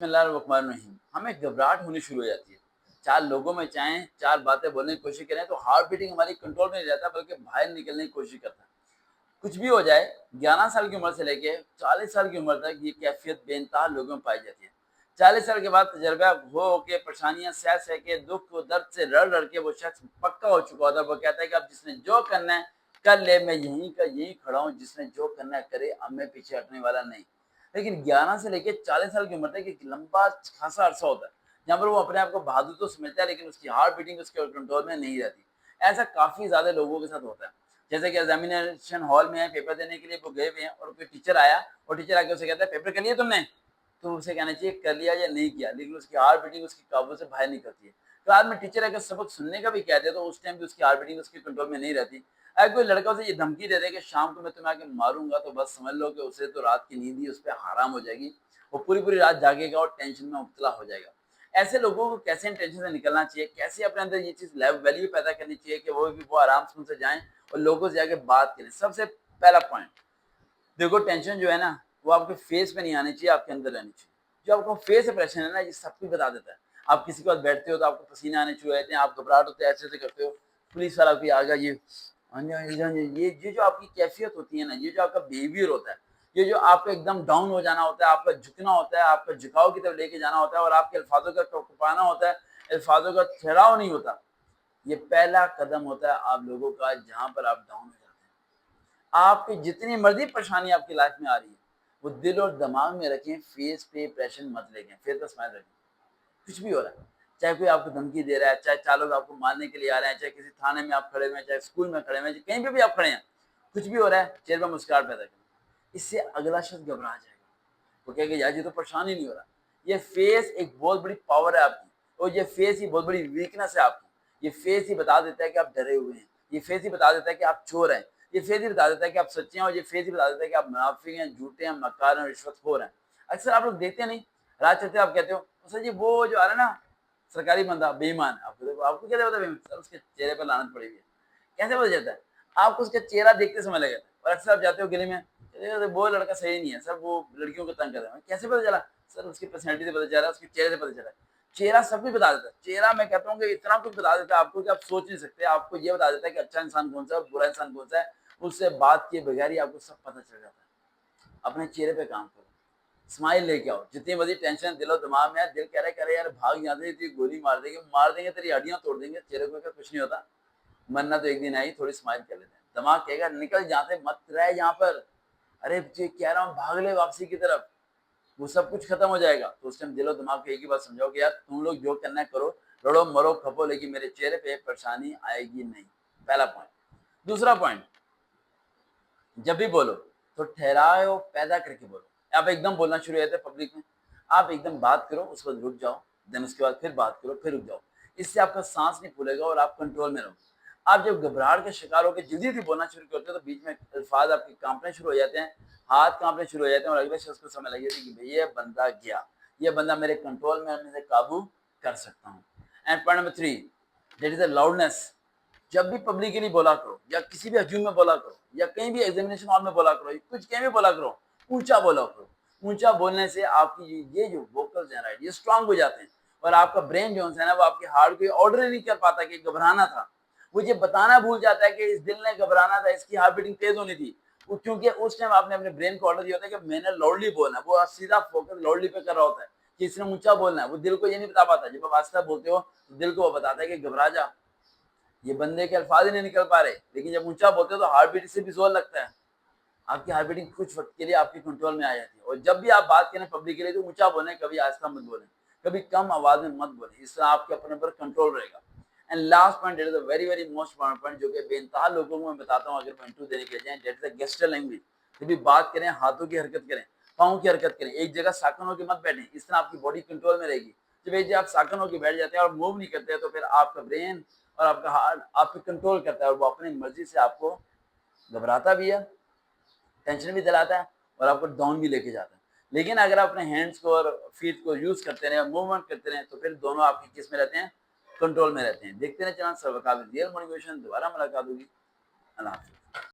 بسم اللہ الرحمن الرحیم. ہمیں گھبراہٹ ہونی شروع ہو جاتی ہے. چار لوگوں میں چاہیں چار باتیں بولنے کی کوشش کریں تو ہارٹ بیٹنگ ہماری کنٹرول میں نہیں رہتا بلکہ باہر نکلنے کی کوشش کرتا ہے. کچھ بھی ہو جائے 11 سال کی عمر سے لے کے 40 سال کی عمر تک یہ کیفیت بے انتہا لوگوں میں پائی جاتی ہے. 40 سال کے بعد تجربہ ہو کے پریشانیاں سہ کے دکھ و درد سے رڑ کے وہ شخص پکا ہو چکا ہوتا ہے. وہ کہتا ہے کہ اب جس نے جو کرنا ہے کر لے, میں یہیں کا یہیں کھڑا ہوں, جس نے جو کرنا ہے کرے, اب میں پیچھے ہٹنے والا نہیں. لیکن 11 سے لے کے 40 سال کی عمر تک ایک لمبا خاصا عرصہ ہوتا ہے جہاں پر وہ اپنے آپ کو بہادر تو سمجھتا ہے لیکن اس کی ہارٹ بیٹنگ اس کے کنٹرول میں نہیں رہتی. ایسا کافی زیادہ لوگوں کے ساتھ ہوتا ہے. جیسے کہ ایگزامینیشن ہال میں پیپر دینے کے لیے وہ گئے ہوئے ہیں اور کوئی ٹیچر آیا اور ٹیچر آ کے اسے کہتا ہے پیپر کر لیا تم نے, تو اسے کہنا چاہیے کر لیا یا نہیں کیا, لیکن اس کی ہارٹ بیٹنگ اس کی قابو سے باہر نہیں کرتی ہے. کلاس میں ٹیچر اگر سبق سننے کا بھی کہتے ہیں تو اس ٹائم بھی اس کی ہارٹ بیٹنگ اس کے کنٹرول میں نہیں رہتی. اگر کوئی لڑکا اسے یہ دھمکی دے دے کہ شام کو میں تمہیں آ کے ماروں گا تو بس سمجھ لو کہ اسے تو رات کی نیند ہی اس پہ حرام ہو جائے گی. وہ پوری رات جاگے گا اور ٹینشن میں مبتلا ہو جائے گا. ایسے لوگوں کو کیسے ان ٹینشن سے نکلنا چاہیے, کیسے اپنے اندر یہ چیز ویلیو پیدا کرنی چاہیے کہ وہ آرام سے جائیں اور لوگوں سے جا کے بات کریں. سب سے پہلا پوائنٹ دیکھو, ٹینشن جو ہے نا وہ آپ کے فیس پہ نہیں آنی چاہیے, آپ کے اندر رہنی چاہیے. جو آپ کو فیس سے پریشن ہے نا یہ سب کچھ بتا دیتا ہے. آپ کسی کے پاس بیٹھتے ہو تو آپ کو پسینے آنے شروع ہو جاتے ہیں, آپ گھبراہٹ ہوتے ہیں, ایسے کرتے ہو, پولیس والا بھی آ گیا, یہ جو آپ کی کیفیت ہوتی ہے نا, یہ جو آپ کا بیہیویئر ہوتا ہے, یہ جو آپ کا ایک دم ڈاؤن ہو جانا ہوتا ہے, آپ کا جھکنا ہوتا ہے, آپ کا جھکاؤ کی طرف لے کے جانا ہوتا ہے اور آپ کے الفاظوں کا ٹوکپانا ہوتا ہے, الفاظوں کا ٹھہراؤ نہیں ہوتا, یہ پہلا قدم ہوتا ہے آپ لوگوں کا جہاں پر آپ ڈاؤن ہو جاتے ہیں. آپ کی جتنی مرضی پریشانی آپ کی لائف میں آ رہی ہے وہ دل اور دماغ میں رکھیں, فیس پہ پریشر مت لے گئے, فیس پہ اسمائل رکھیں. کچھ بھی ہو رہا ہے, چاہے کوئی آپ کو دھمکی دے رہا ہے, چاہے چار لوگ آپ کو مارنے کے لیے آ رہے ہیں, چاہے کسی تھانے میں آپ کھڑے ہوئے ہیں, چاہے اسکول میں کھڑے ہوئے ہیں, کہیں پہ بھی آپ کھڑے ہیں, کچھ بھی ہو رہا ہے چہرے پہ مسکراہٹ پیدا کریں. اس سے اگلا شخص گھبرا جائے گا, وہ کہے گا یار یہ تو پریشان ہی نہیں ہو رہا. یہ فیس ایک بہت بڑی پاور ہے آپ کی, اور یہ فیس ہی بہت بڑی ویکنس ہے آپ کی. یہ فیس ہی بتا دیتا ہے کہ آپ ڈرے ہوئے ہیں, یہ فیس ہی بتا دیتا ہے کہ آپ چور ہیں, یہ فیس ہی بتا دیتا ہے کہ آپ سچے ہیں, اور یہ فیس ہی بتا دیتا ہے کہ آپ منافق ہیں, جھوٹے ہیں, مکار ہیں, رشوت خور ہیں. اکثر آپ لوگ دیکھتے نہیں, رات چلتے آپ کہتے ہو سر جی وہ جو آ رہا ہے نا سرکاری بندہ بے ایمان, آپ کو کیا پتا ہے سر اس کے چہرے پر لعنت پڑی ہوئی ہے. کیسے پتا چلتا ہے؟ آپ کو اس کا چہرہ دیکھتے سمجھ لگا. اور اکثر آپ جاتے ہو گلی میں, وہ لڑکا صحیح نہیں ہے سر, وہ لڑکیوں کو تنگ کرتا ہے. کیسے پتا چلا؟ سر اس کی پرسنالٹی سے پتا چلا, اس کے چہرے سے پتا چلا. چہرہ سب کچھ بتا دیتا ہے. چہرہ میں کہتا ہوں کہ اتنا کچھ بتا دیتا ہے آپ کو کہ آپ سوچ نہیں سکتے. آپ کو یہ بتا دیتا ہے کہ اچھا انسان کون سا ہے, برا انسان کون سا ہے. اس سے بات کیے بغیر ہی آپ کو سب پتہ چل جاتا ہے. اپنے چہرے پہ کام کرو, اسمائل لے کے آؤ. جتنی بڑی ٹینشن دل و دماغ میں ہے, دل کہہ رہا ہے یار بھاگ جاتے ہیں, گولی مار دیں گے تیری ہڈیاں توڑ دیں گے, چہرے کو کچھ نہیں ہوتا, مرنا تو ایک دن آئی, تھوڑی اسمائل کر لیتے ہیں. دماغ کہے گا نکل جاتے, مت رہ یہاں پر, ارے کہہ رہا ہوں بھاگ لے واپسی کی طرف, وہ سب کچھ ختم ہو جائے گا. تو اس ٹائم دل و دماغ کو ایک ہی بات سمجھاؤ کہ یار تم لوگ جو کرنا ہے کرو, لڑو مرو کھپو, لیکن میرے چہرے پہ پریشانی آئے گی نہیں. پہلا پوائنٹ. دوسرا پوائنٹ, جب بھی بولو تو ٹھہراؤ پیدا کر کے بولو. آپ ایک دم بولنا شروع ہوتے ہیں پبلک میں, آپ ایک دم بات کرو, اس وقت رک جاؤ, دین اس کے بعد پھر بات کرو, پھر رک جاؤ. اس سے آپ کا سانس نہیں پھولے گا اور آپ کنٹرول میں رہو. آپ جب گھبراہٹ کے شکار ہو کے جلدی بولنا شروع کرتے ہو تو بیچ میں الفاظ آپ کے کانپنے شروع ہو جاتے ہیں, ہاتھ کانپنے شروع ہو جاتے ہیں, اور اگلے شخص کو سمجھ لگ جاتی ہے کہ بھئی یہ بندہ گیا, یہ بندہ میرے کنٹرول میں, میں سے قابو کر سکتا ہوں. And point number 3, that is a loudness. جب بھی پبلکلی بولا کرو, یا کسی بھی ہجوم میں بولا کرو, یا کہیں بھی ایگزامینیشن ہال میں بولا کرو, کچھ کہیں بھی بولا کرو, اونچا بولا کرو. اونچا بولنے سے آپ کی یہ جو ووکلز ہیں رائٹ, یہ اسٹرانگ ہو جاتے ہیں, اور آپ کا برین جو ہے نا وہ آپ کے ہارٹ کو آرڈر نہیں کر پاتا کہ گھبرانا تھا. وہ یہ بتانا بھول جاتا ہے کہ اس دل نے گھبرانا تھا, اس کی ہارٹ بیٹنگ تیز ہونی تھی, کیونکہ اس ٹائم آپ نے اپنے برین کو آرڈر دیا ہوتا ہے کہ میں نے لاؤڈلی بولنا ہے. وہ سیدھا فوکس لاؤڈلی پہ کر رہا ہوتا ہے کہ اس نے اونچا بولنا ہے. وہ دل کو یہ نہیں بتا پاتا. جب آپ آہستہ بولتے ہو تو دل کو وہ بتاتا ہے کہ گھبرا جا, یہ بندے کے الفاظ ہی نہیں نکل پا رہے. لیکن جب اونچا بولتے ہو تو ہارٹ بیٹ سے بھی زور لگتا ہے, آپ کی ہارٹ بیٹنگ کچھ وقت کے لیے آپ کی کنٹرول میں آ جاتی ہے. اور جب بھی آپ بات کریں پبلک کے لیے تو اونچا بولیں, کبھی آہستہ مت بولیں, کبھی کم آواز میں مت بولیں. اس طرح آپ کے اپنے پر کنٹرول رہے گا. And last point, that is a very most point, جو کہ بے انتہا لوگوں کو میں بتاتا ہوں اگر میں انٹرویو دینے کے لیے جائیں, that is a gesture language. جب بھی بات کریں ہاتھوں کی حرکت کریں, پاؤں کی حرکت کریں, ایک جگہ ساکن ہو کے مت بیٹھیں. اس طرح آپ کی باڈی کنٹرول میں رہے گی. جب آپ ساکن ہو کے بیٹھ جاتے ہیں اور موو نہیں کرتے ہیں تو پھر آپ کا برین اور آپ کا ہارٹ آپ پہ کنٹرول کرتا ہے, اور وہ اپنی مرضی سے آپ کو گھبراتا بھی ہے, ٹینشن بھی دلاتا ہے, اور آپ کو ڈاؤن بھی لے کے جاتا ہے. لیکن اگر آپ اپنے ہینڈس کو اور فیٹ کو یوز کرتے رہیں, موومنٹ کرتے رہیں, تو پھر دونوں آپ کی کس میں رہتے ہیں, کنٹرول میں رہتے ہیں. دیکھتے رہیں چینل سروکار ریئل موٹیویشن. دوبارہ ملاقات ہوگی. اللہ حافظ.